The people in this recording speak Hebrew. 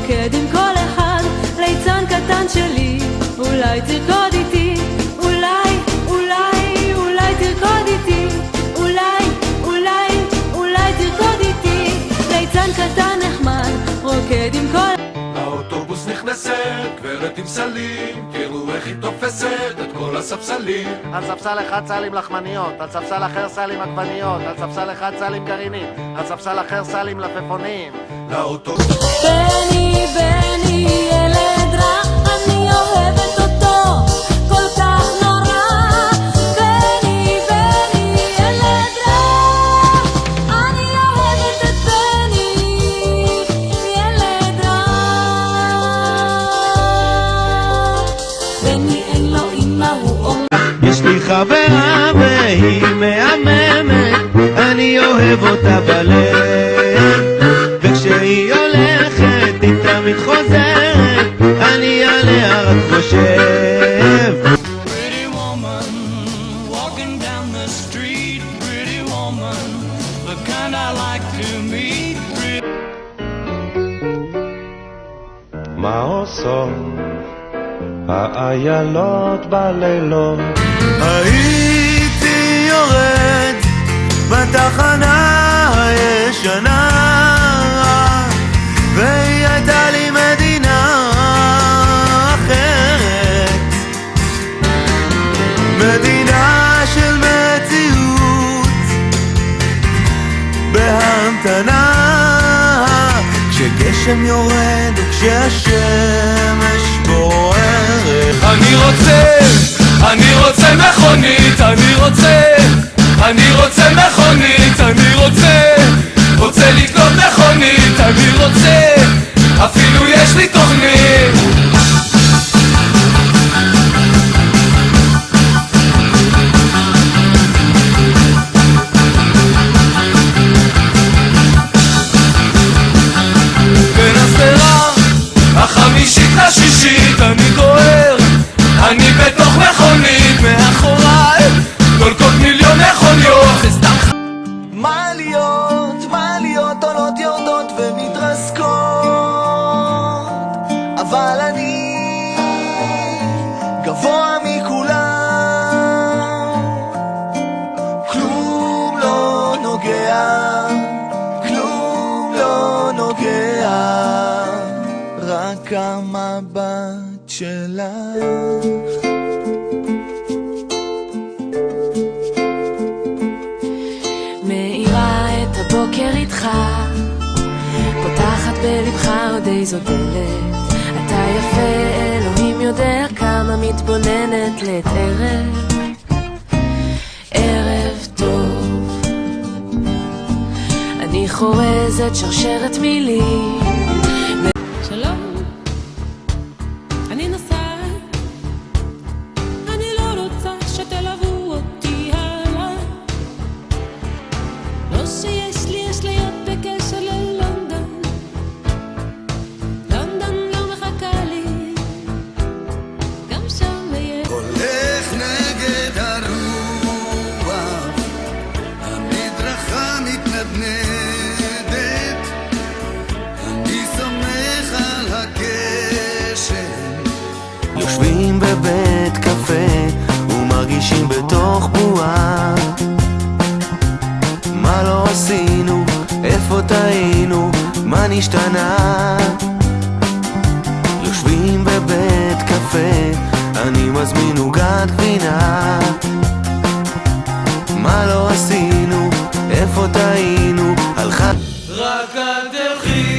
רוקד עם כל אחד, ליצן קטן שלי, אולי תרקוד איתי, אולי תרקוד איתי, אולי תרקוד איתי, ליצן קטן נחמד, רוקד עם כל... לאוטובוס נכנסת גברת עם סלים, תראו איך היא תופסת את כל הספסלים. על ספסל אחד סלים לחמניות, על ספסל אחר סלים עגבניות, על ספסל אחד סלים גרעינים, על ספסל אחר סלים לפפונים. לאוטובוס בני, ילד רע, אני אוהבת אותו כל כך נורא. בני, ילד רע, אני אוהבת את בני, ילד רע. בני אין לו אמא, הוא אומר יש לי חברה והיא מהממת, אני אוהב אותה בלב, וכשהיא הולכת היא תמיד חוזרת, אני עליה רק חושב. Pretty woman, walking down the street, pretty woman, the kind I like to meet. מה עושות האיילות בלילות? הייתי יורד בתחנה הישנה, והיא הייתה לי מדינה אחרת, מדינה של מציאות בהמתנה, כשגשם יורד וכשהשמש בוערת. אני רוצה מכונית, אני רוצה מכונית, רוצה לקנות מכונית, אפילו יש לי תוכנית. בין הסדרה החמישית לשישית אני דוהר, אני בתוך מכונית, מאחוריי דולקות מיליון מכוניות. מעליות עולות יורדות ומתרסקות, אבל אני גבוה מכולם, כלום לא נוגע, רק המבט שלך. מאירה את הבוקר איתך, פותחת בלבך עוד איזו דלת, אתה יפה, אלוהים יודע כמה, מתבוננת לעת ערב טוב. אני חורזת שרשרת מילים. שלום, אני נוסעת, אני לא רוצה שתלוו אותי הלאה, לא שיש לי אשליות בקשר ללונדון, לונדון לא מחכה לי, גם שם יהיה. הולך נגד הרוח, המדרכה מתנדנדת, אני סומך על הגשם. יושבים בבית קפה ומרגישים בתוך בועה, מה לא עשינו, איפה טעינו, מה נשתנה? יושבים בבית קפה, אני מזמין עוגת גבינה, מה לא עשינו, איפה טעינו, הלכה רק אל תלכי